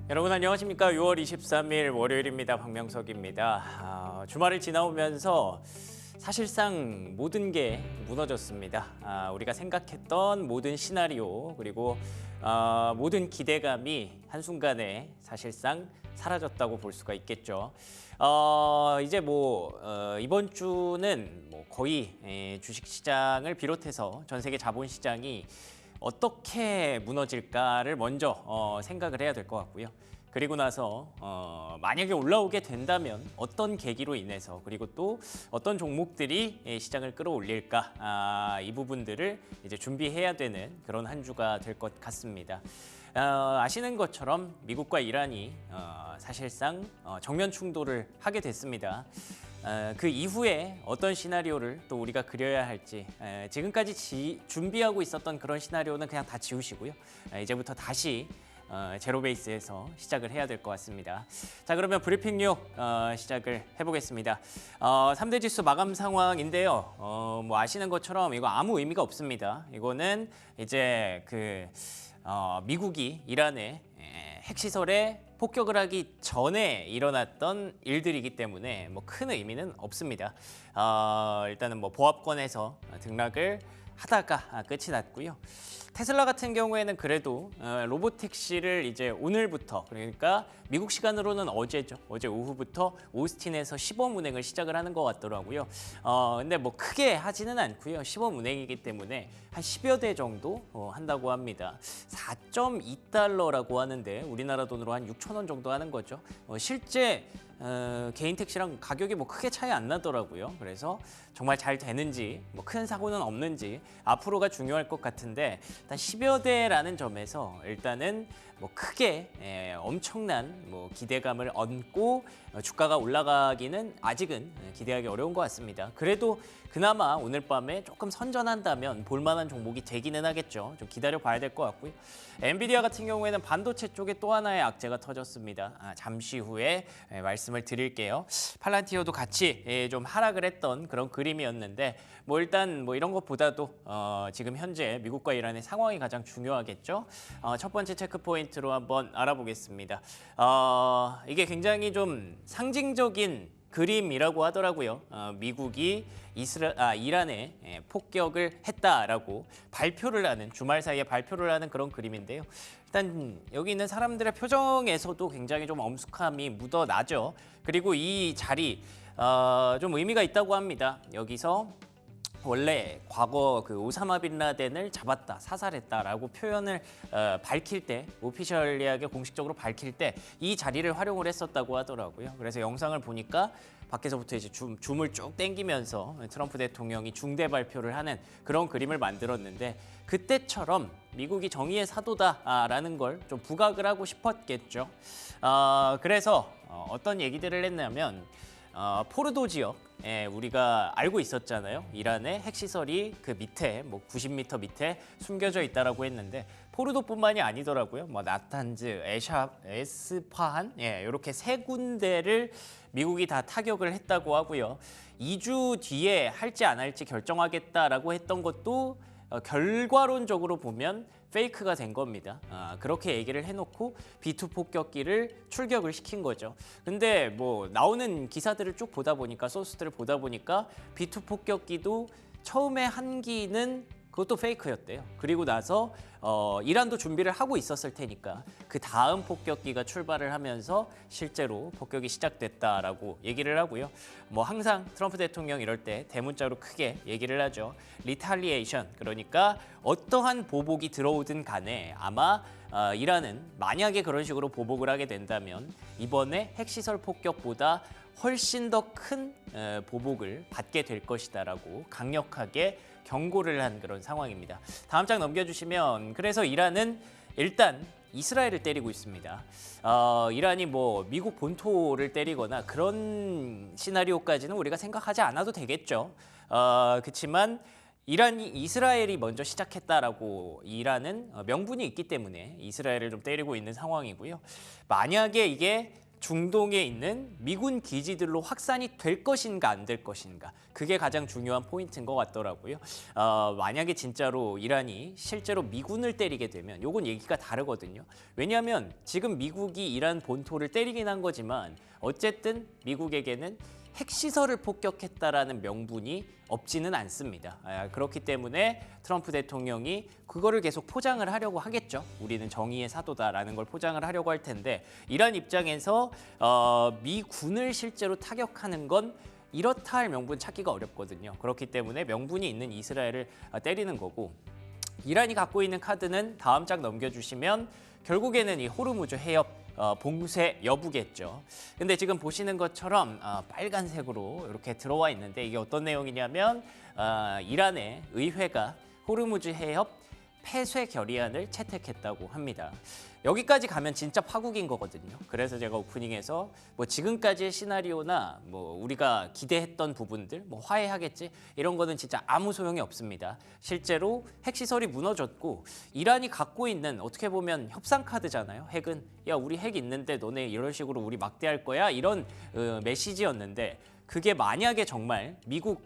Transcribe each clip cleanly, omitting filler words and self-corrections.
여러분 안녕하십니까? 6월 23일 월요일입니다. 박명석입니다. 주말을 지나오면서 사실상 모든 게 무너졌습니다. 우리가 생각했던 모든 시나리오 그리고 모든 기대감이 한순간에 사실상 사라졌다고 볼 수가 있겠죠. 이제 이번 주는 거의 주식시장을 비롯해서 전 세계 자본시장이 어떻게 무너질까를 먼저 생각을 해야 될 것 같고요. 그리고 나서 만약에 올라오게 된다면 어떤 계기로 인해서 그리고 또 어떤 종목들이 시장을 끌어올릴까 이 부분들을 이제 준비해야 되는 그런 한 주가 될 것 같습니다. 아시는 것처럼 미국과 이란이 사실상 정면 충돌을 하게 됐습니다. 그 이후에 어떤 시나리오를 또 우리가 그려야 할지 지금까지 준비하고 있었던 그런 시나리오는 그냥 다 지우시고요. 이제부터 다시 제로 베이스에서 시작을 해야 될 것 같습니다. 자, 그러면 브리핑 뉴 시작을 해보겠습니다. 3대 지수 마감 상황인데요. 아시는 것처럼 이거 아무 의미가 없습니다. 이거는 이제 미국이 이란의 핵시설에 폭격을 하기 전에 일어났던 일들이기 때문에 큰 의미는 없습니다. 일단은 보합권에서 등락을 하다가 끝이 났고요. 테슬라 같은 경우에는 그래도 로보택시를 이제 오늘부터, 그러니까 미국 시간으로는 어제죠. 어제 오후부터 오스틴에서 시범 운행을 시작을 하는 것 같더라고요. 근데 크게 하지는 않고요. 시범 운행이기 때문에 한 10여 대 정도 한다고 합니다. 4.2달러라고 하는데 우리나라 돈으로 한 6천 원 정도 하는 거죠. 실제 개인 택시랑 가격이 크게 차이 안 나더라고요. 그래서 정말 잘 되는지 큰 사고는 없는지 앞으로가 중요할 것 같은데 일단 10여 대라는 점에서 일단은 크게 엄청난 기대감을 얹고 주가가 올라가기는 아직은 기대하기 어려운 것 같습니다. 그래도 그나마 오늘 밤에 조금 선전한다면 볼만한 종목이 되기는 하겠죠. 좀 기다려 봐야 될 것 같고요. 엔비디아 같은 경우에는 반도체 쪽에 또 하나의 악재가 터졌습니다. 잠시 후에 말씀을 드릴게요. 팔란티어도 같이 좀 하락을 했던 그런 그림이었는데 일단 이런 것보다도 지금 현재 미국과 이란의 상황이 가장 중요하겠죠. 첫 번째 체크 포인트로 한번 알아보겠습니다. 이게 굉장히 좀 상징적인 그림이라고 하더라고요. 미국이 이란에 폭격을 했다라고 발표를 하는, 주말 사이에 발표를 하는 그런 그림인데요. 일단 여기 있는 사람들의 표정에서도 굉장히 좀 엄숙함이 묻어나죠. 그리고 이 자리 좀 의미가 있다고 합니다. 여기서 원래 과거 오사마 빈 라덴을 잡았다, 사살했다라고 표현을 밝힐 때, 오피셜리하게 공식적으로 밝힐 때 이 자리를 활용을 했었다고 하더라고요. 그래서 영상을 보니까 밖에서부터 이제 줌을 쭉 당기면서 트럼프 대통령이 중대 발표를 하는 그런 그림을 만들었는데 그때처럼 미국이 정의의 사도다라는 걸 좀 부각을 하고 싶었겠죠. 그래서 어떤 얘기들을 했냐면 포르도 지역, 우리가 알고 있었잖아요. 이란의 핵시설이 그 밑에 90m 밑에 숨겨져 있다라고 했는데 포르도뿐만이 아니더라고요. 나탄즈, 에스파한 이렇게 세 군데를 미국이 다 타격을 했다고 하고요. 2주 뒤에 할지 안 할지 결정하겠다라고 했던 것도 결과론적으로 보면 페이크가 된 겁니다. 그렇게 얘기를 해놓고 B2 폭격기를 출격을 시킨 거죠. 근데 나오는 기사들을 쭉 보다 보니까, 소스들을 보다 보니까 B2 폭격기도 처음에 한 기는 그것도 페이크였대요. 그리고 나서 이란도 준비를 하고 있었을 테니까 그 다음 폭격기가 출발을 하면서 실제로 폭격이 시작됐다라고 얘기를 하고요. 항상 트럼프 대통령 이럴 때 대문자로 크게 얘기를 하죠. 리탈리에이션, 그러니까 어떠한 보복이 들어오든 간에 아마 이란은 만약에 그런 식으로 보복을 하게 된다면 이번에 핵시설 폭격보다 훨씬 더 큰 보복을 받게 될 것이다라고 강력하게 경고를 한 그런 상황입니다. 다음 장 넘겨주시면, 그래서 이란은 일단 이스라엘을 때리고 있습니다. 이란이 미국 본토를 때리거나 그런 시나리오까지는 우리가 생각하지 않아도 되겠죠. 그렇지만 이스라엘이 먼저 시작했다라고 이란은 명분이 있기 때문에 이스라엘을 좀 때리고 있는 상황이고요. 만약에 이게 중동에 있는 미군 기지들로 확산이 될 것인가 안 될 것인가, 그게 가장 중요한 포인트인 것 같더라고요. 만약에 진짜로 이란이 실제로 미군을 때리게 되면 요건 얘기가 다르거든요. 왜냐하면 지금 미국이 이란 본토를 때리긴 한 거지만 어쨌든 미국에게는 핵시설을 폭격했다라는 명분이 없지는 않습니다. 그렇기 때문에 트럼프 대통령이 그거를 계속 포장을 하려고 하겠죠. 우리는 정의의 사도다라는 걸 포장을 하려고 할 텐데, 이란 입장에서 미군을 실제로 타격하는 건 이렇다 할 명분 찾기가 어렵거든요. 그렇기 때문에 명분이 있는 이스라엘을 때리는 거고, 이란이 갖고 있는 카드는 다음 장 넘겨주시면 결국에는 이 호르무즈 해협 봉쇄 여부겠죠. 근데 지금 보시는 것처럼 빨간색으로 이렇게 들어와 있는데, 이게 어떤 내용이냐면 이란의 의회가 호르무즈 해협 폐쇄 결의안을 채택했다고 합니다. 여기까지 가면 진짜 파국인 거거든요. 그래서 제가 오프닝에서 뭐 지금까지의 시나리오나 뭐 우리가 기대했던 부분들, 뭐 화해하겠지, 이런 거는 진짜 아무 소용이 없습니다. 실제로 핵시설이 무너졌고, 이란이 갖고 있는 어떻게 보면 협상 카드잖아요. 핵은 야, 우리 핵 있는데 너네 이런 식으로 우리 막대할 거야, 이런 메시지였는데, 그게 만약에 정말 미국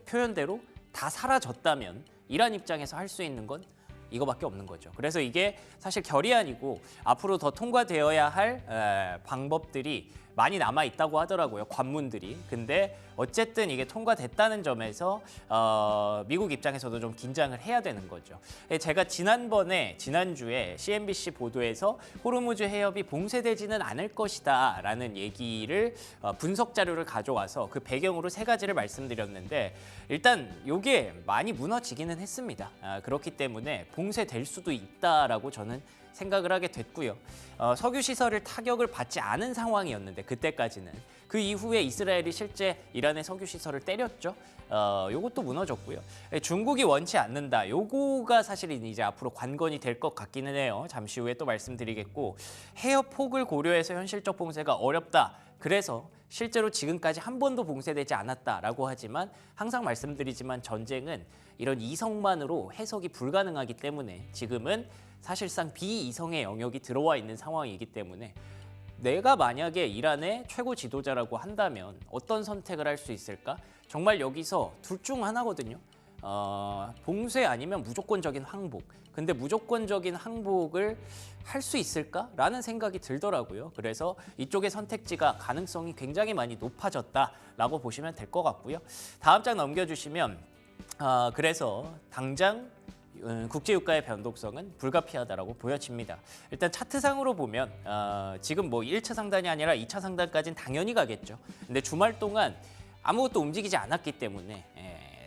표현대로 다 사라졌다면 이란 입장에서 할 수 있는 건 이거밖에 없는 거죠. 그래서 이게 사실 결의안이고 앞으로 더 통과되어야 할 방법들이 많이 남아 있다고 하더라고요, 관문들이. 근데 어쨌든 이게 통과됐다는 점에서 미국 입장에서도 좀 긴장을 해야 되는 거죠. 제가 지난주에 CNBC 보도에서 호르무즈 해협이 봉쇄되지는 않을 것이다 라는 얘기를 분석 자료를 가져와서 그 배경으로 세 가지를 말씀드렸는데, 일단 이게 많이 무너지기는 했습니다. 그렇기 때문에 봉쇄될 수도 있다라고 저는 생각을 하게 됐고요. 석유 시설을 타격을 받지 않은 상황이었는데, 그때까지는. 그 이후에 이스라엘이 실제 이란의 석유 시설을 때렸죠. 요것도 무너졌고요. 중국이 원치 않는다. 요거가 사실은 이제 앞으로 관건이 될 것 같기는 해요. 잠시 후에 또 말씀드리겠고, 해협 폭을 고려해서 현실적 봉쇄가 어렵다. 그래서 실제로 지금까지 한 번도 봉쇄되지 않았다라고 하지만, 항상 말씀드리지만 전쟁은 이런 이성만으로 해석이 불가능하기 때문에 지금은 사실상 비이성의 영역이 들어와 있는 상황이기 때문에, 내가 만약에 이란의 최고 지도자라고 한다면 어떤 선택을 할 수 있을까? 정말 여기서 둘 중 하나거든요. 봉쇄 아니면 무조건적인 항복. 근데 무조건적인 항복을 할 수 있을까라는 생각이 들더라고요. 그래서 이쪽의 선택지가 가능성이 굉장히 많이 높아졌다라고 보시면 될 것 같고요. 다음 장 넘겨주시면 그래서 당장 국제유가의 변동성은 불가피하다라고 보여집니다. 일단 차트상으로 보면 지금 뭐 1차 상단이 아니라 2차 상단까지는 당연히 가겠죠. 근데 주말 동안 아무것도 움직이지 않았기 때문에,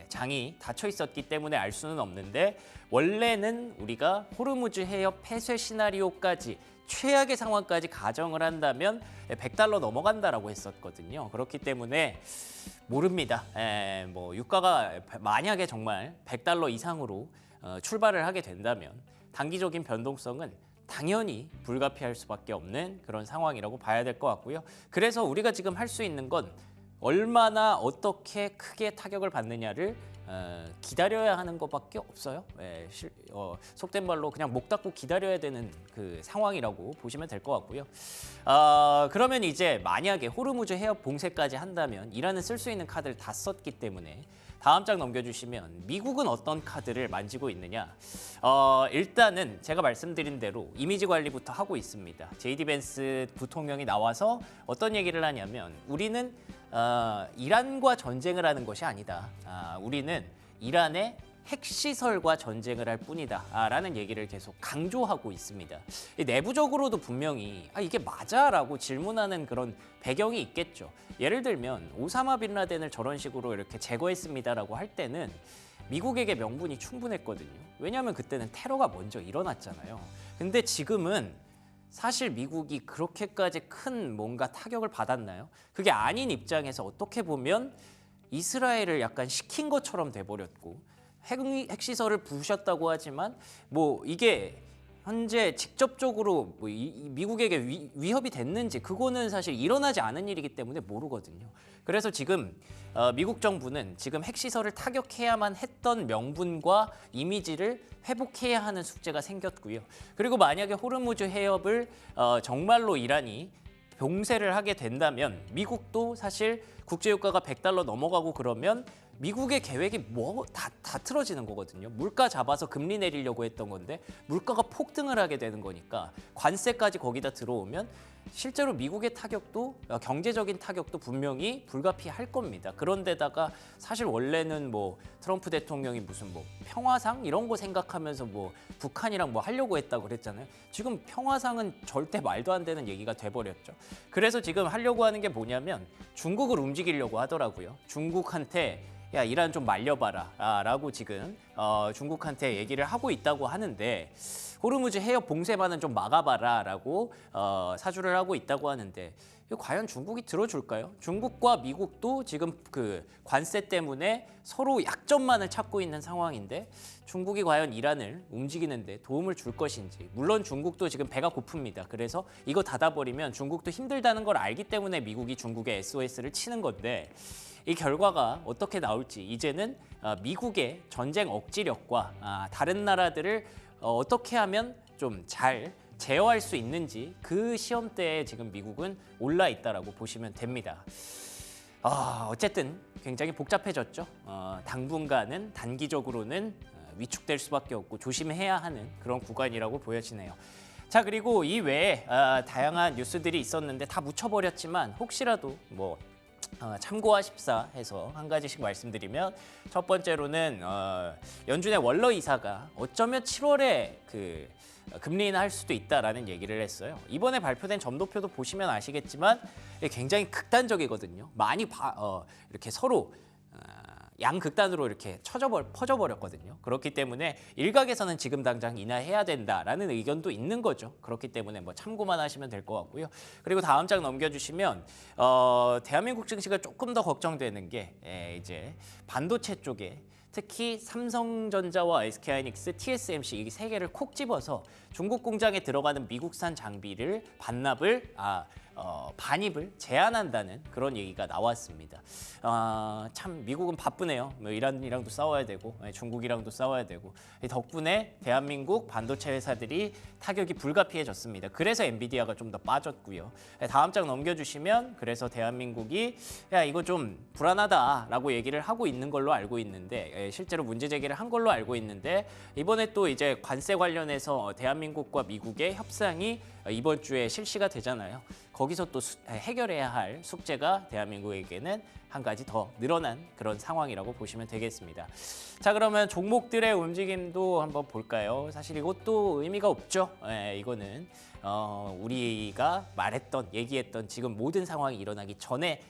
장이 닫혀 있었기 때문에 알 수는 없는데, 원래는 우리가 호르무즈 해협 폐쇄 시나리오까지, 최악의 상황까지 가정을 한다면 $100 넘어간다라고 했었거든요. 그렇기 때문에 모릅니다. 뭐 유가가 만약에 정말 $100 이상으로 출발을 하게 된다면 단기적인 변동성은 당연히 불가피할 수밖에 없는 그런 상황이라고 봐야 될 것 같고요. 그래서 우리가 지금 할 수 있는 건 얼마나 어떻게 크게 타격을 받느냐를 기다려야 하는 것밖에 없어요. 속된 말로 그냥 목 닫고 기다려야 되는 그 상황이라고 보시면 될 것 같고요. 그러면 이제 만약에 호르무즈 해협 봉쇄까지 한다면 이란은 쓸 수 있는 카드를 다 썼기 때문에, 다음 장 넘겨주시면 미국은 어떤 카드를 만지고 있느냐. 일단은 제가 말씀드린 대로 이미지 관리부터 하고 있습니다. 제이디 벤스 부통령이 나와서 어떤 얘기를 하냐면, 우리는 이란과 전쟁을 하는 것이 아니다. 우리는 이란의 핵시설과 전쟁을 할 뿐이다 라는 얘기를 계속 강조하고 있습니다. 내부적으로도 분명히 이게 맞아? 라고 질문하는 그런 배경이 있겠죠. 예를 들면 오사마 빈 라덴을 저런 식으로 이렇게 제거했습니다라고 할 때는 미국에게 명분이 충분했거든요. 왜냐하면 그때는 테러가 먼저 일어났잖아요. 근데 지금은 사실 미국이 그렇게까지 큰 뭔가 타격을 받았나요? 그게 아닌 입장에서 어떻게 보면 이스라엘을 약간 시킨 것처럼 돼버렸고, 핵시설을 부셨다고 하지만 뭐 이게 현재 직접적으로 뭐 미국에게 위협이 됐는지, 그거는 사실 일어나지 않은 일이기 때문에 모르거든요. 그래서 지금 미국 정부는 지금 핵시설을 타격해야만 했던 명분과 이미지를 회복해야 하는 숙제가 생겼고요. 그리고 만약에 호르무즈 해협을 정말로 이란이 봉쇄를 하게 된다면 미국도 사실 국제유가가 100달러 넘어가고 그러면 미국의 계획이 뭐 다 틀어지는 거거든요. 물가 잡아서 금리 내리려고 했던 건데 물가가 폭등을 하게 되는 거니까 관세까지 거기다 들어오면 실제로 미국의 타격도 경제적인 타격도 분명히 불가피할 겁니다. 그런데다가 사실 원래는 뭐 트럼프 대통령이 무슨 뭐 평화상 이런 거 생각하면서 뭐 북한이랑 뭐 하려고 했다고 그랬잖아요. 지금 평화상은 절대 말도 안 되는 얘기가 돼버렸죠. 그래서 지금 하려고 하는 게 뭐냐면 중국을 움직이려고 하더라고요. 중국한테 야, 이란 좀 말려봐라 라고 지금 중국한테 얘기를 하고 있다고 하는데 호르무즈 해협 봉쇄만은 좀 막아봐라 라고 사주를 하고 있다고 하는데 이거 과연 중국이 들어줄까요? 중국과 미국도 지금 그 관세 때문에 서로 약점만을 찾고 있는 상황인데 중국이 과연 이란을 움직이는데 도움을 줄 것인지. 물론 중국도 지금 배가 고픕니다. 그래서 이거 닫아버리면 중국도 힘들다는 걸 알기 때문에 미국이 중국에 SOS를 치는 건데 이 결과가 어떻게 나올지 이제는 미국의 전쟁 억지력과 다른 나라들을 어떻게 하면 좀 잘 제어할 수 있는지 그 시험대에 지금 미국은 올라 있다라고 보시면 됩니다. 어쨌든 굉장히 복잡해졌죠. 당분간은 단기적으로는 위축될 수밖에 없고 조심해야 하는 그런 구간이라고 보여지네요. 자, 그리고 이 외에 다양한 뉴스들이 있었는데 다 묻혀버렸지만 혹시라도 뭐 참고하십사 해서 한 가지씩 말씀드리면 첫 번째로는 연준의 월러 이사가 어쩌면 7월에 그 금리 인하할 수도 있다라는 얘기를 했어요. 이번에 발표된 점도표도 보시면 아시겠지만 굉장히 극단적이거든요. 많이 이렇게 서로 양극단으로 이렇게 퍼져버렸거든요. 그렇기 때문에 일각에서는 지금 당장 인하해야 된다라는 의견도 있는 거죠. 그렇기 때문에 뭐 참고만 하시면 될 것 같고요. 그리고 다음 장 넘겨주시면 대한민국 증시가 조금 더 걱정되는 게 이제 반도체 쪽에 특히 삼성전자와 SK하이닉스, TSMC 이 세 개를 콕 집어서 중국 공장에 들어가는 미국산 장비를 반입을 제한한다는 그런 얘기가 나왔습니다. 참 미국은 바쁘네요. 뭐 이란이랑도 싸워야 되고 중국이랑도 싸워야 되고 덕분에 대한민국 반도체 회사들이 타격이 불가피해졌습니다. 그래서 엔비디아가 좀 더 빠졌고요. 다음 장 넘겨주시면 그래서 대한민국이 야 이거 좀 불안하다라고 얘기를 하고 있는 걸로 알고 있는데 실제로 문제 제기를 한 걸로 알고 있는데 이번에 또 이제 관세 관련해서 대한민국과 미국의 협상이 이번 주에 실시가 되잖아요. 거기서 또 해결해야 할 숙제가 대한민국에게는 한 가지 더 늘어난 그런 상황이라고 보시면 되겠습니다. 자, 그러면 종목들의 움직임도 한번 볼까요? 사실 이것도 의미가 없죠. 이거는 우리가 얘기했던 지금 모든 상황이 일어나기 전에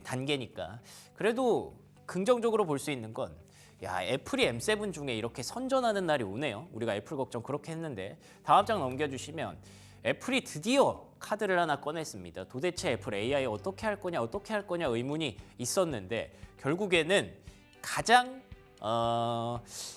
단계니까. 그래도 긍정적으로 볼 수 있는 건 야, 애플이 M7 중에 이렇게 선전하는 날이 오네요. 우리가 애플 걱정 그렇게 했는데 다음 장 넘겨주시면 애플이 드디어 카드를 하나 꺼냈습니다. 도대체 애플 AI 어떻게 할 거냐 의문이 있었는데 결국에는 가장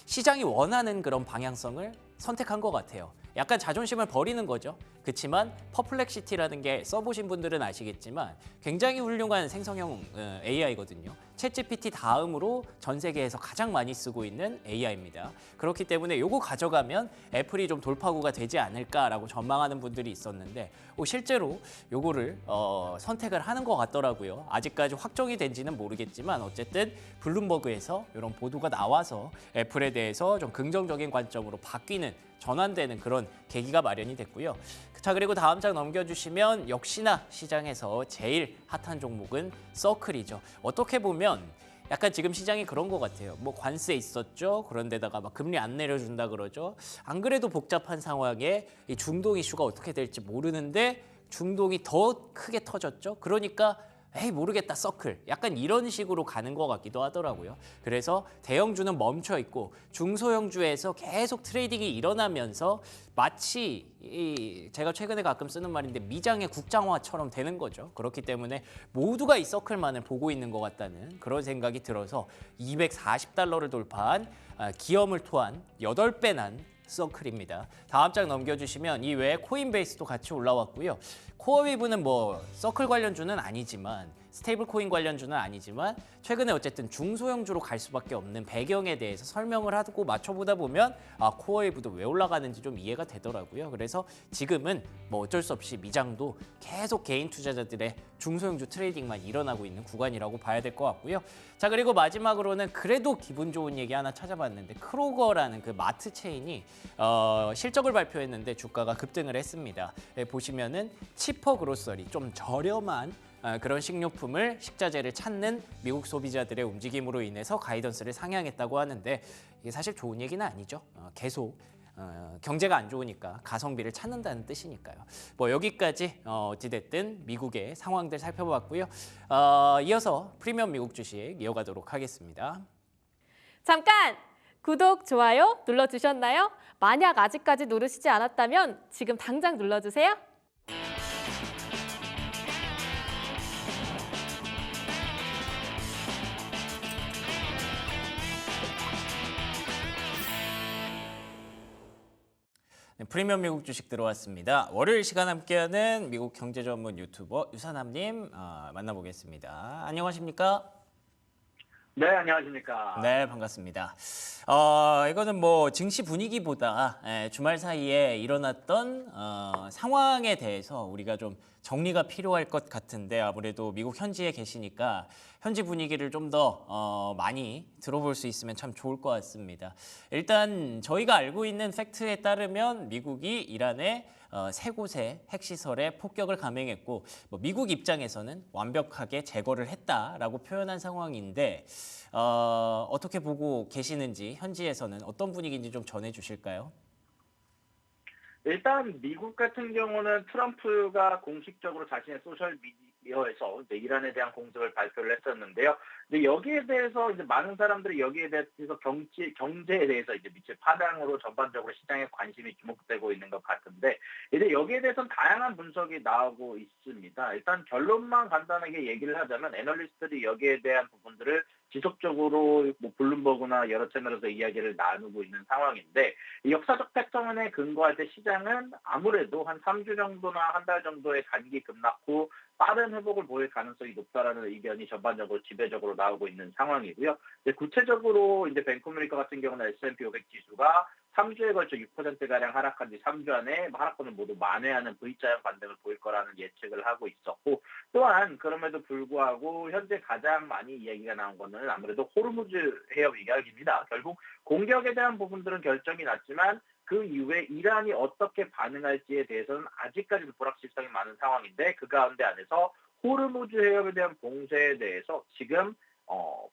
시장이 원하는 그런 방향성을 선택한 것 같아요. 약간 자존심을 버리는 거죠. 그렇지만 퍼플렉시티라는 게 써보신 분들은 아시겠지만 굉장히 훌륭한 생성형 AI거든요. 챗GPT 다음으로 전 세계에서 가장 많이 쓰고 있는 AI입니다. 그렇기 때문에 요거 가져가면 애플이 좀 돌파구가 되지 않을까라고 전망하는 분들이 있었는데 실제로 요거를 선택을 하는 것 같더라고요. 아직까지 확정이 된지는 모르겠지만 어쨌든 블룸버그에서 이런 보도가 나와서 애플에 대해서 좀 긍정적인 관점으로 바뀌는 전환되는 그런 계기가 마련이 됐고요. 자, 그리고 다음 장 넘겨주시면 역시나 시장에서 제일 핫한 종목은 서클이죠. 어떻게 보면 약간 지금 시장이 그런 것 같아요. 뭐 관세 있었죠. 그런데다가 막 금리 안 내려준다 그러죠. 안 그래도 복잡한 상황에 이 중동 이슈가 어떻게 될지 모르는데 중동이 더 크게 터졌죠. 그러니까 에이 모르겠다 서클 약간 이런 식으로 가는 것 같기도 하더라고요. 그래서 대형주는 멈춰 있고 중소형주에서 계속 트레이딩이 일어나면서 마치 제가 최근에 가끔 쓰는 말인데 미장의 국장화처럼 되는 거죠. 그렇기 때문에 모두가 이 서클만을 보고 있는 것 같다는 그런 생각이 들어서 240달러를 돌파한 기염을 토한 8배 난 서클입니다. 다음 장 넘겨주시면 이 외에 코인베이스도 같이 올라왔고요. 코어위브는 뭐 서클 관련주는 아니지만 스테이블 코인 관련주는 아니지만 최근에 어쨌든 중소형주로 갈 수밖에 없는 배경에 대해서 설명을 하고 맞춰보다 보면 코어웨이브도 왜 올라가는지 좀 이해가 되더라고요. 그래서 지금은 뭐 어쩔 수 없이 미장도 계속 개인 투자자들의 중소형주 트레이딩만 일어나고 있는 구간이라고 봐야 될 것 같고요. 자, 그리고 마지막으로는 그래도 기분 좋은 얘기 하나 찾아봤는데 크로거라는 그 마트 체인이 실적을 발표했는데 주가가 급등을 했습니다. 보시면은 치퍼 그로서리 좀 저렴한 그런 식료품을 식자재를 찾는 미국 소비자들의 움직임으로 인해서 가이던스를 상향했다고 하는데 이게 사실 좋은 얘기는 아니죠. 계속 경제가 안 좋으니까 가성비를 찾는다는 뜻이니까요. 뭐 여기까지 어찌됐든 미국의 상황들 살펴봤고요. 이어서 프리미엄 미국 주식 이어가도록 하겠습니다. 잠깐! 구독, 좋아요 눌러주셨나요? 만약 아직까지 누르시지 않았다면 지금 당장 눌러주세요. 네, 프리미엄 미국 주식 들어왔습니다. 월요일 시간 함께하는 미국 경제 전문 유튜버 유산남님 만나보겠습니다. 안녕하십니까? 네, 안녕하십니까. 네, 반갑습니다. 이거는 뭐 증시 분위기보다 주말 사이에 일어났던 상황에 대해서 우리가 좀 정리가 필요할 것 같은데 아무래도 미국 현지에 계시니까 현지 분위기를 좀 더 많이 들어볼 수 있으면 참 좋을 것 같습니다. 일단 저희가 알고 있는 팩트에 따르면 미국이 이란의 세 곳의 핵시설에 폭격을 감행했고 미국 입장에서는 완벽하게 제거를 했다라고 표현한 상황인데 어떻게 보고 계시는지 현지에서는 어떤 분위기인지 좀 전해주실까요? 일단 미국 같은 경우는 트럼프가 공식적으로 자신의 소셜 미디어에서 이제 이란에 대한 공습을 발표를 했었는데요. 근데 여기에 대해서 이제 많은 사람들이 여기에 대해서 경제에 대해서 이제 미칠 파장으로 전반적으로 시장에 관심이 주목되고 있는 것 같은데 이제 여기에 대해서는 다양한 분석이 나오고 있습니다. 일단 결론만 간단하게 얘기를 하자면 애널리스트들이 여기에 대한 부분들을 지속적으로 뭐 블룸버그나 여러 채널에서 이야기를 나누고 있는 상황인데 이 역사적 패턴에 근거할 때 시장은 아무래도 한 3주 정도나 한 달 정도의 단기 급락 후 빠른 회복을 보일 가능성이 높다라는 의견이 전반적으로 지배적으로 나오고 있는 상황이고요. 구체적으로 이제 뱅크 오브 아메리카 같은 경우는 S&P 500 지수가 3주에 걸쳐 6%가량 하락한 뒤 3주 안에 하락권을 모두 만회하는 V자형 반등을 보일 거라는 예측을 하고 있었고 또한 그럼에도 불구하고 현재 가장 많이 이야기가 나온 거는 아무래도 호르무즈 해협 이야기입니다. 결국 공격에 대한 부분들은 결정이 났지만 그 이후에 이란이 어떻게 반응할지에 대해서는 아직까지도 불확실성이 많은 상황인데 그 가운데 안에서 호르무즈 해협에 대한 봉쇄에 대해서 지금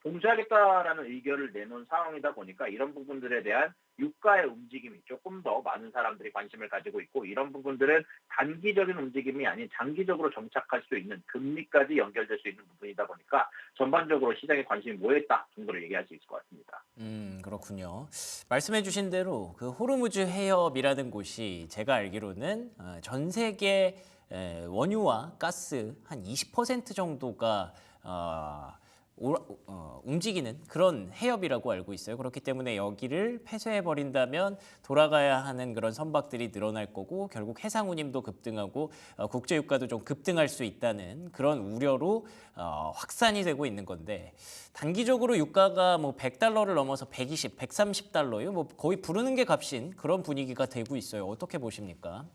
봉쇄하겠다라는 의견을 내놓은 상황이다 보니까 이런 부분들에 대한 유가의 움직임이 조금 더 많은 사람들이 관심을 가지고 있고 이런 부분들은 단기적인 움직임이 아닌 장기적으로 정착할 수 있는 금리까지 연결될 수 있는 부분이다 보니까 전반적으로 시장에 관심이 모여있다 정도로 얘기할 수 있을 것 같습니다. 그렇군요. 말씀해 주신 대로 그 호르무즈 해협이라는 곳이 제가 알기로는 전 세계 원유와 가스 한 20% 정도가 움직이는 그런 해협이라고 알고 있어요. 그렇기 때문에 여기를 폐쇄해버린다면 돌아가야 하는 그런 선박들이 늘어날 거고 결국 해상 운임도 급등하고 국제유가도 좀 급등할 수 있다는 그런 우려로 확산이 되고 있는 건데 단기적으로 유가가 뭐 100달러를 넘어서 120, 130달러요. 뭐 거의 부르는 게 값인 그런 분위기가 되고 있어요. 어떻게 보십니까?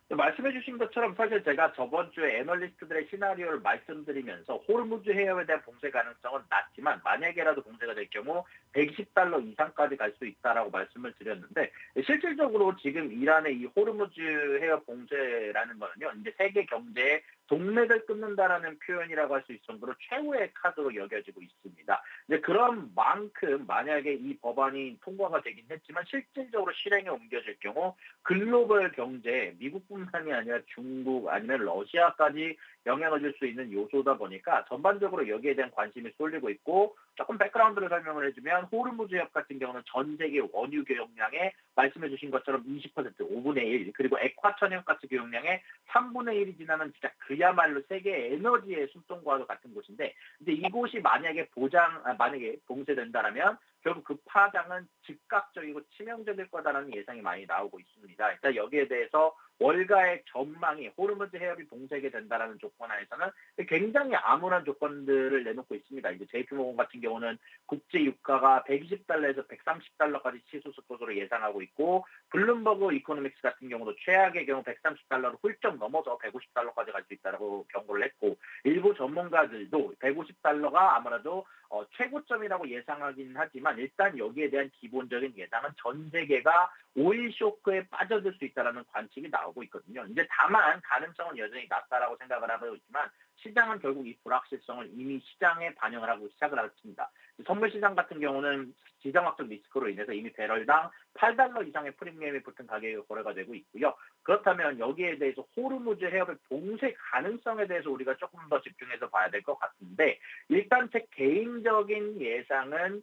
말씀해 주신 것처럼 사실 제가 저번 주에 애널리스트들의 시나리오를 말씀드리면서 호르무즈 해협에 대한 봉쇄 가능성은 낮지만 만약에라도 봉쇄가 될 경우 120달러 이상까지 갈 수 있다라고 말씀을 드렸는데 실질적으로 지금 이란의 이 호르무즈 해협 봉쇄라는 거는요. 이제 세계 경제의 동맥을 끊는다라는 표현이라고 할 수 있을 정도로 최후의 카드로 여겨지고 있습니다. 이제 그런 만큼 만약에 이 법안이 통과가 되긴 했지만 실질적으로 실행에 옮겨질 경우 글로벌 경제에 미국뿐만이 아니라 중국 아니면 러시아까지 영향을 줄 수 있는 요소다 보니까 전반적으로 여기에 대한 관심이 쏠리고 있고 조금 백그라운드를 설명을 해주면 호르무즈 해협 같은 경우는 전 세계 원유 교역량의 말씀해 주신 것처럼 20%, 5분의 1 그리고 액화천연가스 교역량의 3분의 1이 지나는 진짜 그야말로 세계 에너지의 숨통과도 같은 곳인데 이제 이곳이 만약에 봉쇄된다라면 결국 그 파장은 즉각적이고 치명적일 거다라는 예상이 많이 나오고 있습니다. 일단 여기에 대해서 월가의 전망이 호르무즈 해협이 봉쇄가 된다라는 조건 하에서는 굉장히 암울한 조건들을 내놓고 있습니다. 이제 JP모건 같은 경우는 국제 유가가 120달러에서 130달러까지 치솟을 것으로 예상하고 있고 블룸버그 이코노믹스 같은 경우도 최악의 경우 130달러로 훌쩍 넘어서 150달러까지 갈 수 있다고 경고를 했고 일부 전문가들도 150달러가 아무래도 최고점이라고 예상하긴 하지만 일단 여기에 대한 기본적인 예상은 전 세계가 오일 쇼크에 빠져들 수 있다는 관측이 나오고 있거든요. 이제 다만 가능성은 여전히 낮다라고 생각을 하고 있지만 시장은 결국 이 불확실성을 이미 시장에 반영을 하고 시작을 했습니다. 선물 시장 같은 경우는 지정학적 리스크로 인해서 이미 배럴당 $8 이상의 프리미엄이 붙은 가격이 거래가 되고 있고요. 그렇다면 여기에 대해서 호르무즈 해협의 봉쇄 가능성에 대해서 우리가 조금 더 집중해서 봐야 될 것 같은데 일단 제 개인적인 예상은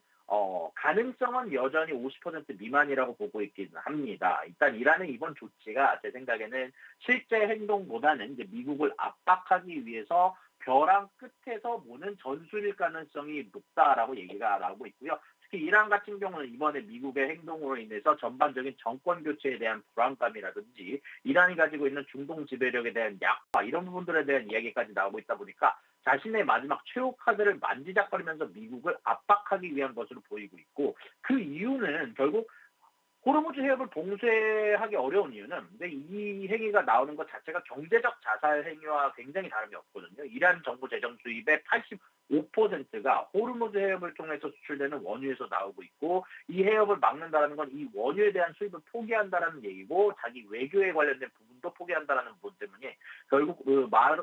가능성은 여전히 50% 미만이라고 보고 있기는 합니다. 일단 이란의 이번 조치가 제 생각에는 실제 행동보다는 이제 미국을 압박하기 위해서 벼랑 끝에서 보는 전술일 가능성이 높다라고 얘기가 나오고 있고요. 특히 이란 같은 경우는 이번에 미국의 행동으로 인해서 전반적인 정권 교체에 대한 불안감이라든지 이란이 가지고 있는 중동 지배력에 대한 약화 이런 부분들에 대한 이야기까지 나오고 있다 보니까 자신의 마지막 최후 카드를 만지작거리면서 미국을 압박하기 위한 것으로 보이고 있고 그 이유는 결국 호르무즈 해협을 봉쇄하기 어려운 이유는 근데 이 행위가 나오는 것 자체가 경제적 자살 행위와 굉장히 다름이 없거든요. 이란 정부 재정 수입의 85%가 호르무즈 해협을 통해서 수출되는 원유에서 나오고 있고 이 해협을 막는다는 건 이 원유에 대한 수입을 포기한다는 얘기고 자기 외교에 관련된 부분도 포기한다는 부분 때문에 결국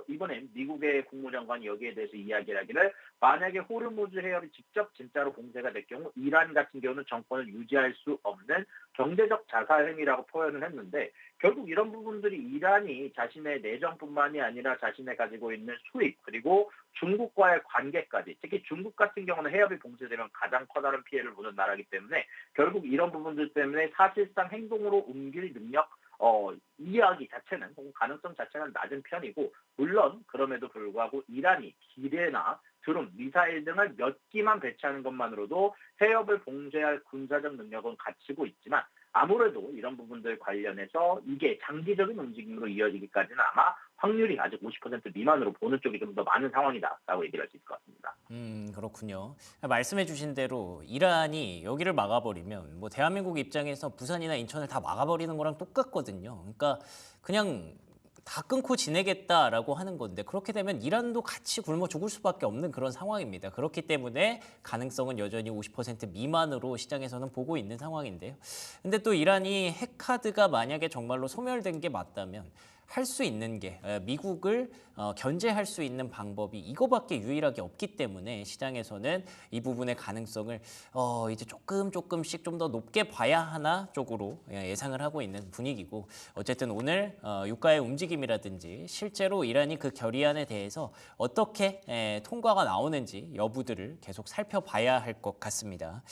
이번에 미국의 국무장관이 여기에 대해서 이야기를 하기를 만약에 호르무즈 해협이 직접 진짜로 봉쇄가 될 경우 이란 같은 경우는 정권을 유지할 수 없는 경제적 자살 행위라고 표현을 했는데 결국 이런 부분들이 이란이 자신의 내정뿐만이 아니라 자신의 가지고 있는 수입 그리고 중국과의 관계까지 특히 중국 같은 경우는 해협이 봉쇄되면 가장 커다란 피해를 보는 나라이기 때문에 결국 이런 부분들 때문에 사실상 행동으로 옮길 능력 이야기 자체는 혹은 가능성 자체는 낮은 편이고 물론 그럼에도 불구하고 이란이 기뢰나 드론, 미사일 등을 몇 기만 배치하는 것만으로도 해협을 봉쇄할 군사적 능력은 갖추고 있지만 아무래도 이런 부분들 관련해서 이게 장기적인 움직임으로 이어지기까지는 아마 확률이 아직 50% 미만으로 보는 쪽이 좀 더 많은 상황이다라고 얘기를 할 수 있을 것 같습니다. 그렇군요. 말씀해 주신 대로 이란이 여기를 막아버리면 뭐 대한민국 입장에서 부산이나 인천을 다 막아버리는 거랑 똑같거든요. 그러니까 그냥 다 끊고 지내겠다라고 하는 건데 그렇게 되면 이란도 같이 굶어 죽을 수밖에 없는 그런 상황입니다. 그렇기 때문에 가능성은 여전히 50% 미만으로 시장에서는 보고 있는 상황인데요. 근데 또 이란이 핵카드가 만약에 정말로 소멸된 게 맞다면 할 수 있는 게 미국을 견제할 수 있는 방법이 이거밖에 유일하게 없기 때문에 시장에서는 이 부분의 가능성을 이제 조금씩 좀 더 높게 봐야 하나 쪽으로 예상을 하고 있는 분위기고 어쨌든 오늘 유가의 움직임이라든지 실제로 이란이 그 결의안에 대해서 어떻게 통과가 나오는지 여부들을 계속 살펴봐야 할 것 같습니다.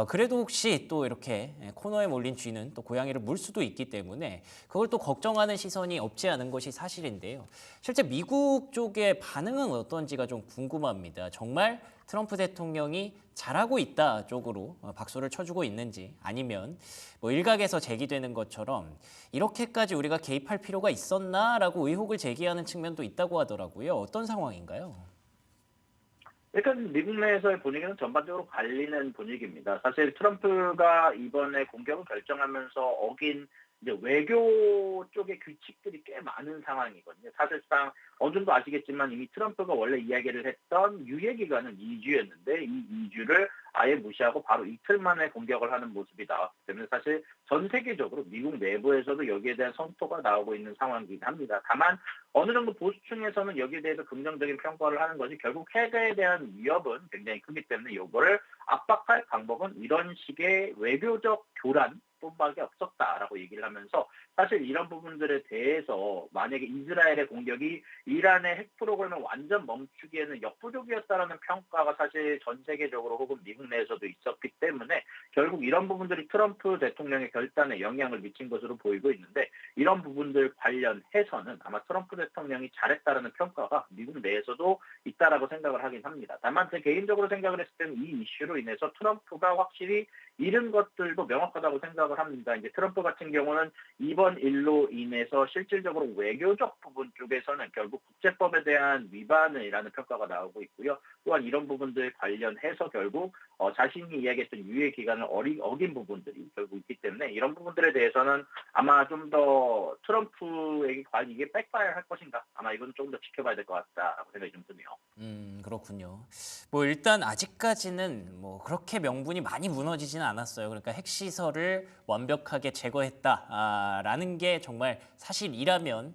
그래도 혹시 또 이렇게 코너에 몰린 쥐는 또 고양이를 물 수도 있기 때문에 그걸 또 걱정하는 시선이 없지 않은 것이 사실인데요. 실제 미국 쪽의 반응은 어떤지가 좀 궁금합니다. 정말 트럼프 대통령이 잘하고 있다 쪽으로 박수를 쳐주고 있는지 아니면 뭐 일각에서 제기되는 것처럼 이렇게까지 우리가 개입할 필요가 있었나라고 의혹을 제기하는 측면도 있다고 하더라고요. 어떤 상황인가요? 일단 미국 내에서의 분위기는 전반적으로 갈리는 분위기입니다. 사실 트럼프가 이번에 공격을 결정하면서 어긴 이제 외교 쪽의 규칙들이 꽤 많은 상황이거든요. 사실상 어느 정도 아시겠지만 이미 트럼프가 원래 이야기를 했던 유예 기간은 2주였는데 이 2주를 아예 무시하고 바로 이틀 만에 공격을 하는 모습이 나왔기 때문에 사실 전 세계적으로 미국 내부에서도 여기에 대한 성토가 나오고 있는 상황이긴 합니다. 다만 어느 정도 보수층에서는 여기에 대해서 긍정적인 평가를 하는 것이 결국 핵에 대한 위협은 굉장히 크기 때문에 이거를 압박할 방법은 이런 식의 외교적 교란 뿐밖에 없었다라고 얘기를 하면서 사실 이런 부분들에 대해서 만약에 이스라엘의 공격이 이란의 핵 프로그램을 완전 멈추기에는 역부족이었다라는 평가가 사실 전 세계적으로 혹은 미국 내에서도 있었기 때문에 결국 이런 부분들이 트럼프 대통령의 결단에 영향을 미친 것으로 보이고 있는데 이런 부분들 관련해서는 아마 트럼프 대통령이 잘했다라는 평가가 미국 내에서도 있다라고 생각을 하긴 합니다. 다만 제 개인적으로 생각을 했을 때는 이 이슈로 인해서 트럼프가 확실히 잃은 것들도 명확하다고 생각을 합니다. 이제 트럼프 같은 경우는 이번 일로 인해서 실질적으로 외교적 부분 쪽에서는 결국 국제법에 대한 위반이라는 평가가 나오고 있고요. 또한 이런 부분들 관련해서 결국 자신이 이야기했던 유예 기간을 어긴 부분들이 결국 있기 때문에 이런 부분들에 대해서는 아마 좀 더 트럼프에게 과연 이게 백파이어 할 것인가? 아마 이건 좀 더 지켜봐야 될 것 같다라고 생각이 좀 드네요. 그렇군요. 뭐 일단 아직까지는 뭐 그렇게 명분이 많이 무너지지는 않았어요. 그러니까 핵시설을 완벽하게 제거했다라는 게 정말 사실이라면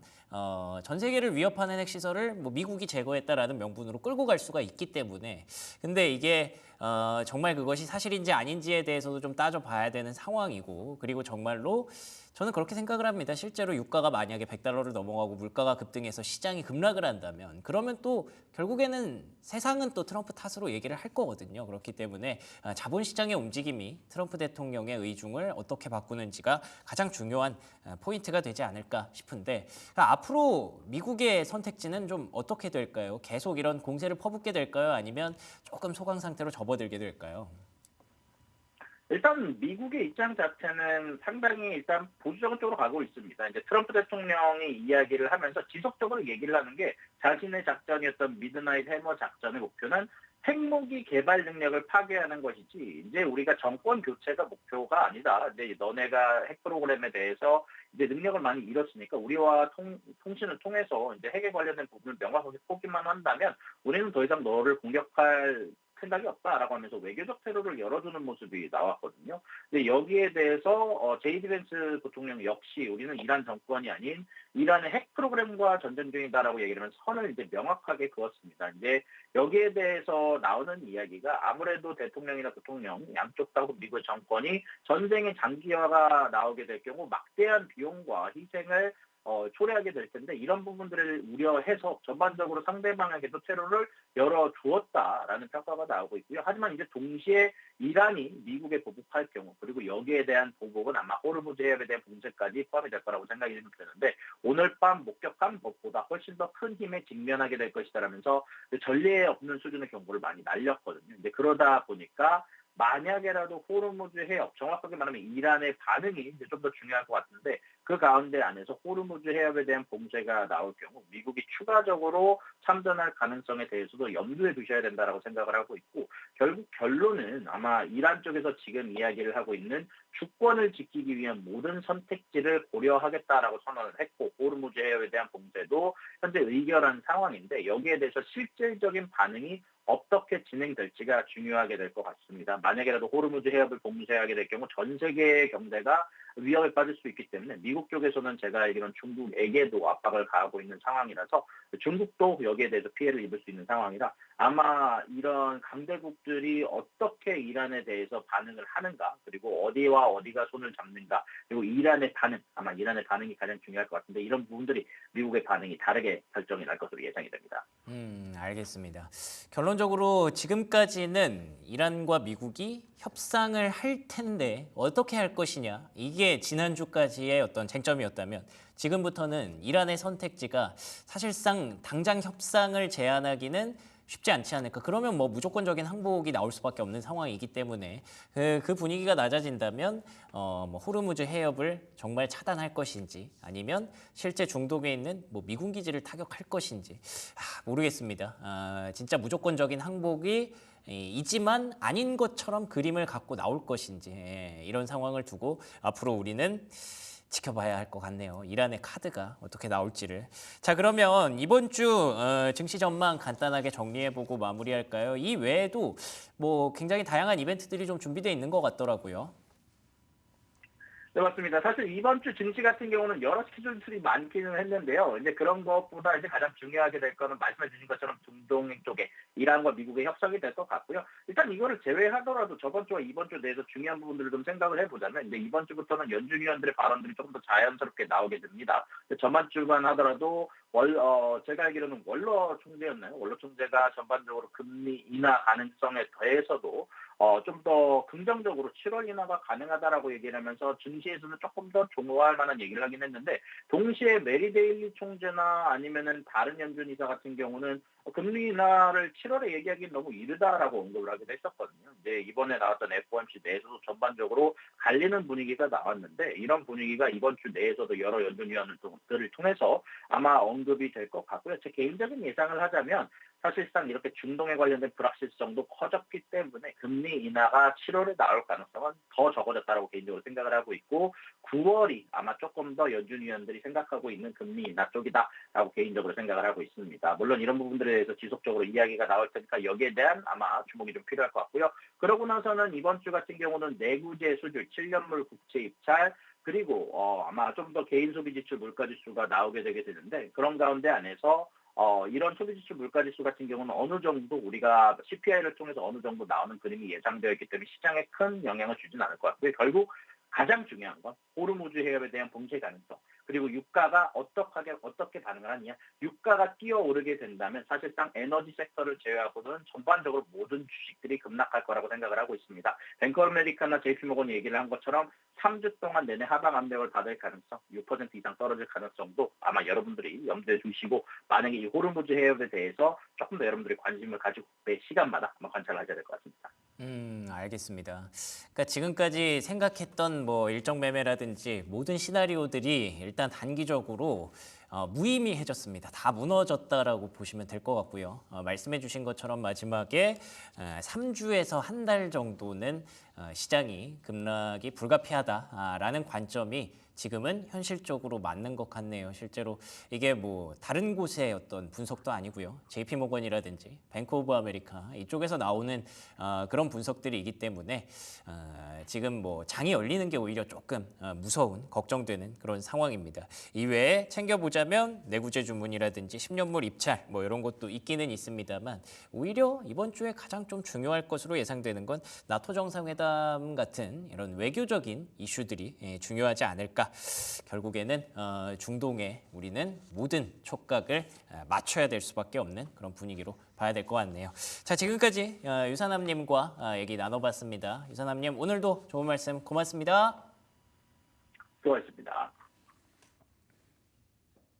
전 세계를 위협하는 핵시설을 뭐 미국이 제거했다라는 명분으로 끌고 갈 수가 있기 때문에 근데 이게 정말 그것이 사실인지 아닌지에 대해서도 좀 따져봐야 되는 상황이고 그리고 정말로 저는 그렇게 생각을 합니다. 실제로 유가가 만약에 $100를 넘어가고 물가가 급등해서 시장이 급락을 한다면 그러면 또 결국에는 세상은 또 트럼프 탓으로 얘기를 할 거거든요. 그렇기 때문에 자본시장의 움직임이 트럼프 대통령의 의중을 어떻게 바꾸는지가 가장 중요한 포인트가 되지 않을까 싶은데 그러니까 앞으로 미국의 선택지는 좀 어떻게 될까요? 계속 이런 공세를 퍼붓게 될까요? 아니면 조금 소강 상태로 접어들게 될까요? 일단 미국의 입장 자체는 상당히 일단 보수적인 쪽으로 가고 있습니다. 이제 트럼프 대통령이 이야기를 하면서 지속적으로 얘기를 하는 게 자신의 작전이었던 미드나잇 해머 작전의 목표는 핵무기 개발 능력을 파괴하는 것이지 이제 우리가 정권 교체가 목표가 아니다. 이제 너네가 핵 프로그램에 대해서 이제 능력을 많이 잃었으니까 우리와 통신을 통해서 이제 핵에 관련된 부분을 명확하게 포기만 한다면 우리는 더 이상 너를 공격할 생각이 없다라고 하면서 외교적 테러를 열어주는 모습이 나왔거든요. 근데 여기에 대해서 제이디 벤스 부통령 역시 우리는 이란 정권이 아닌 이란의 핵 프로그램과 전쟁 중이다라고 얘기를 하면 선을 이제 명확하게 그었습니다. 이제 여기에 대해서 나오는 이야기가 아무래도 대통령이나 부통령 양쪽 다 미국 정권이 전쟁의 장기화가 나오게 될 경우 막대한 비용과 희생을 초래하게 될 텐데 이런 부분들을 우려해서 전반적으로 상대방에게도 테러를 열어주었다라는 평가가 나오고 있고요. 하지만 이제 동시에 이란이 미국에 보복할 경우 그리고 여기에 대한 보복은 아마 호르무즈 해협에 대한 봉쇄까지 포함이 될 거라고 생각이 되는데 오늘 밤 목격한 것보다 훨씬 더 큰 힘에 직면하게 될 것이다라면서 전례에 없는 수준의 경고를 많이 날렸거든요. 이제 그러다 보니까 만약에라도 호르무즈 해협, 정확하게 말하면 이란의 반응이 이제 좀 더 중요할 것 같은데 그 가운데 안에서 호르무즈 해협에 대한 봉쇄가 나올 경우 미국이 추가적으로 참전할 가능성에 대해서도 염두에 두셔야 된다라고 생각을 하고 있고 결국 결론은 아마 이란 쪽에서 지금 이야기를 하고 있는 주권을 지키기 위한 모든 선택지를 고려하겠다라고 선언을 했고 호르무즈 해협에 대한 봉쇄도 현재 의결한 상황인데 여기에 대해서 실질적인 반응이 어떻게 진행될지가 중요하게 될 것 같습니다. 만약에라도 호르무즈 해협을 봉쇄하게 될 경우 전 세계의 경제가 위험에 빠질 수 있기 때문에 미국 쪽에서는 제가 알기로는 중국에게도 압박을 가하고 있는 상황이라서 중국도 여기에 대해서 피해를 입을 수 있는 상황이라 아마 이런 강대국들이 어떻게 이란에 대해서 반응을 하는가 그리고 어디와 어디가 손을 잡는가 그리고 이란의 반응 아마 이란의 반응이 가장 중요할 것 같은데 이런 부분들이 미국의 반응이 다르게 결정이 날 것으로 예상이 됩니다. 알겠습니다. 결론적으로 지금까지는 이란과 미국이 협상을 할 텐데 어떻게 할 것이냐 이게 지난주까지의 어떤 쟁점이었다면 지금부터는 이란의 선택지가 사실상 당장 협상을 제안하기는 쉽지 않지 않을까. 그러면 뭐 무조건적인 항복이 나올 수밖에 없는 상황이기 때문에 그 분위기가 낮아진다면 뭐 호르무즈 해협을 정말 차단할 것인지 아니면 실제 중동에 있는 뭐 미군 기지를 타격할 것인지 모르겠습니다. 진짜 무조건적인 항복이 이지만 아닌 것처럼 그림을 갖고 나올 것인지 이런 상황을 두고 앞으로 우리는 지켜봐야 할 것 같네요. 이란의 카드가 어떻게 나올지를. 자, 그러면 이번 주 증시 전망 간단하게 정리해보고 마무리할까요? 이 외에도 뭐 굉장히 다양한 이벤트들이 좀 준비되어 있는 것 같더라고요. 네, 맞습니다. 사실 이번 주 증시 같은 경우는 여러 스케줄들이 많기는 했는데요. 이제 그런 것보다 이제 가장 중요하게 될 거는 말씀해 주신 것처럼 중동 쪽에 이란과 미국의 협상이 될 것 같고요. 일단 이거를 제외하더라도 저번 주와 이번 주 내에서 중요한 부분들을 좀 생각을 해보자면 이제 이번 주부터는 연준 위원들의 발언들이 조금 더 자연스럽게 나오게 됩니다. 저번 주만 하더라도 제가 알기로는 원로 총재였나요? 원로 총재가 전반적으로 금리 인하 가능성에 더해서도 좀 더 긍정적으로 7월 인하가 가능하다라고 얘기를 하면서 증시에서는 조금 더 좋아할 만한 얘기를 하긴 했는데 동시에 메리 데일리 총재나 아니면은 다른 연준이사 같은 경우는 금리 인하를 7월에 얘기하기는 너무 이르다라고 언급을 하기도 했었거든요. 이제 이번에 나왔던 FOMC 내에서도 전반적으로 갈리는 분위기가 나왔는데 이런 분위기가 이번 주 내에서도 여러 연준위원들을 통해서 아마 언급이 될 것 같고요. 제 개인적인 예상을 하자면 사실상 이렇게 중동에 관련된 불확실성도 커졌기 때문에 금리 인하가 7월에 나올 가능성은 더 적어졌다고 개인적으로 생각을 하고 있고 9월이 아마 조금 더 연준위원들이 생각하고 있는 금리 인하 쪽이다라고 개인적으로 생각을 하고 있습니다. 물론 이런 부분들에 대해서 지속적으로 이야기가 나올 테니까 여기에 대한 아마 주목이 좀 필요할 것 같고요. 그러고 나서는 이번 주 같은 경우는 내구재 수출, 7년물 국채 입찰 그리고 아마 좀 더 개인 소비 지출 물가 지수가 나오게 되게 되는데 그런 가운데 안에서 이런 소비지출 물가지수 같은 경우는 어느 정도 우리가 CPI를 통해서 어느 정도 나오는 그림이 예상되어 있기 때문에 시장에 큰 영향을 주지는 않을 것 같고요. 결국 가장 중요한 건 호르무즈 해협에 대한 봉쇄 가능성 그리고 유가가 어떻게 반응을 하느냐. 유가가 뛰어오르게 된다면 사실상 에너지 섹터를 제외하고는 전반적으로 모든 주식들이 급락할 거라고 생각을 하고 있습니다. 뱅크 오브 아메리카나 JP모건이 얘기를 한 것처럼 3주 동안 내내 하방 압력을 받을 가능성, 6% 이상 떨어질 가능성도 아마 여러분들이 염두에 두시고 만약에 이 호르무즈 해협에 대해서 조금 더 여러분들이 관심을 가지고 매 시간마다 한번 관찰을 하셔야 될 것 같습니다. 알겠습니다. 그러니까 지금까지 생각했던 뭐 일정 매매라든지 모든 시나리오들이 일단 단기적으로 무의미해졌습니다. 다 무너졌다라고 보시면 될 것 같고요. 말씀해 주신 것처럼 마지막에 3주에서 한 달 정도는 시장이 급락이 불가피하다라는 관점이 지금은 현실적으로 맞는 것 같네요. 실제로 이게 뭐 다른 곳의 어떤 분석도 아니고요. JP모건이라든지 뱅크 오브 아메리카 이쪽에서 나오는 그런 분석들이 있기 때문에 지금 뭐 장이 열리는 게 오히려 조금 무서운 걱정되는 그런 상황입니다. 이외에 챙겨보자면 내구재 주문이라든지 10년물 입찰 뭐 이런 것도 있기는 있습니다만 오히려 이번 주에 가장 좀 중요할 것으로 예상되는 건 나토 정상회담 같은 이런 외교적인 이슈들이 중요하지 않을까. 결국에는 중동에 우리는 모든 촉각을 맞춰야 될 수밖에 없는 그런 분위기로 봐야 될 것 같네요. 자, 지금까지 유산남님과 얘기 나눠봤습니다. 유산남님 오늘도 좋은 말씀 고맙습니다. 수고하셨습니다.